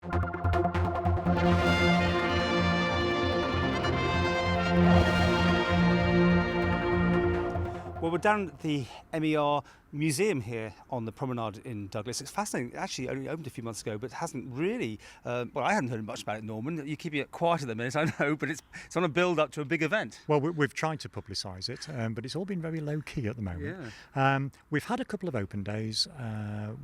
Well, we're down at the MER Museum here on the promenade in Douglas. It's fascinating. It actually only opened a few months ago, but hasn't really, well, I hadn't heard much about it, Norman. You're keeping it quiet at the minute, I know, but it's on a build-up to a big event. Well, we've tried to publicise it, but it's all been very low-key at the moment. Yeah. We've had a couple of open days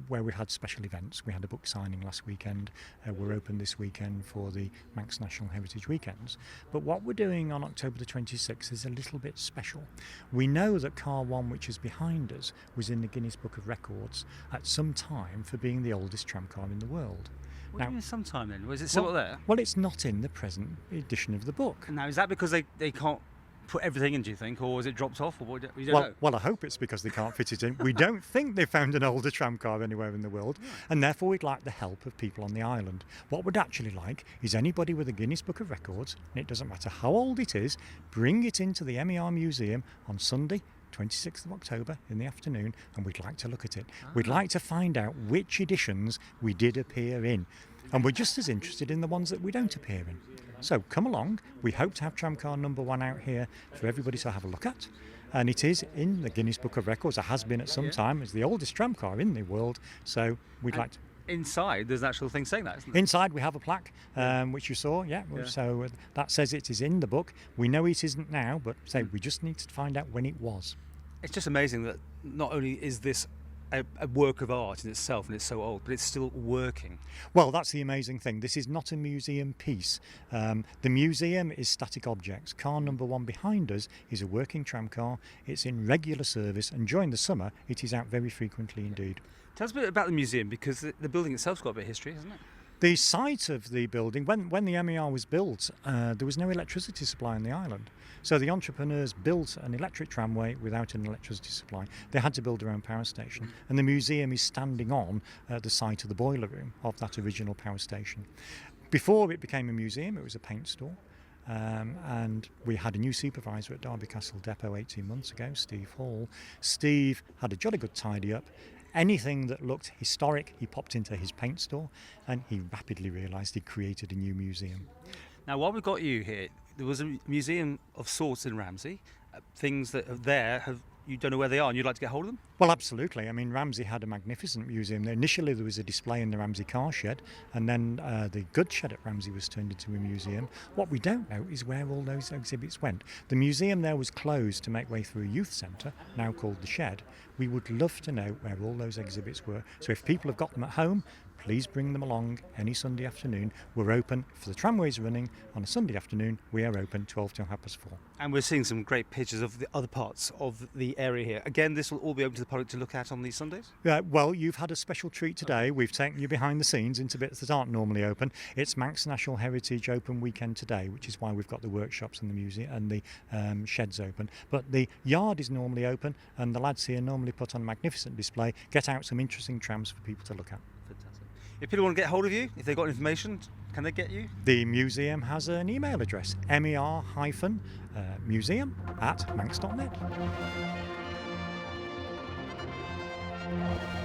where we've had special events. We had a book signing last weekend. We're open this weekend for the Manx National Heritage Weekends. But what we're doing on October the 26th is a little bit special. We know that Car 1, which is behind us, was in the Guinness Book of Records at some time for being the oldest tramcar in the world. What do you mean sometime then? Was it still there? Well, it's not in the present edition of the book. Now, is that because they can't put everything in, do you think, or was it dropped off? Or you don't know? Well, I hope it's because they can't fit it in. We don't think they found an older tramcar anywhere in the world, and therefore we'd like the help of people on the island. What we'd actually like is anybody with a Guinness Book of Records, and it doesn't matter how old it is, bring it into the MER Museum on Sunday, 26th of October in the afternoon, and we'd like to look at it. We'd like to find out which editions we did appear in, and we're just as interested in the ones that we don't appear in. So come along. We hope to have tramcar number 1 out here for everybody to have a look at, and it is in the Guinness Book of Records. It has been at some time. It's the oldest tramcar in the world, so we'd like to... Inside, there's an actual thing saying that, isn't there? Inside we have a plaque, which you saw, so that says it is in the book. We know it isn't now, but we just need to find out when it was. It's just amazing that not only is this a work of art in itself and it's so old, but it's still working. Well, that's the amazing thing. This is not a museum piece. The museum is static objects. Car number 1 behind us is a working tramcar. It's in regular service, and during the summer it is out very frequently indeed. Tell us a bit about the museum, because the building itself's got a bit of history, hasn't it? The site of the building, when the MER was built, there was no electricity supply on the island. So the entrepreneurs built an electric tramway without an electricity supply. They had to build their own power station. And the museum is standing on the site of the boiler room of that original power station. Before it became a museum, it was a paint store. And we had a new supervisor at Derby Castle Depot 18 months ago, Steve Hall. Steve had a jolly good tidy up. Anything that looked historic, he popped into his paint store, and he rapidly realised he'd created a new museum. Now, while we've got you here, there was a museum of sorts in Ramsey. Things that are there, you don't know where they are, and you'd like to get hold of them? Well, absolutely. I mean, Ramsey had a magnificent museum. Initially, there was a display in the Ramsey car shed, and then the goods shed at Ramsey was turned into a museum. What we don't know is where all those exhibits went. The museum there was closed to make way through a youth centre, now called the Shed. We would love to know where all those exhibits were. So if people have got them at home, please bring them along any Sunday afternoon. We're open, if the tramway's running on a Sunday afternoon, we are open 12 till 4:30. And we're seeing some great pictures of the other parts of the area here. Again, this will all be open to the public to look at on these Sundays? Well, you've had a special treat today. We've taken you behind the scenes into bits that aren't normally open. It's Manx National Heritage Open Weekend today, which is why we've got the workshops and the museum and the sheds open. But the yard is normally open, and the lads here normally put on a magnificent display, get out some interesting trams for people to look at. Fantastic. If people want to get hold of you, if they've got information, can they get you? The museum has an email address, mer-museum@manx.net.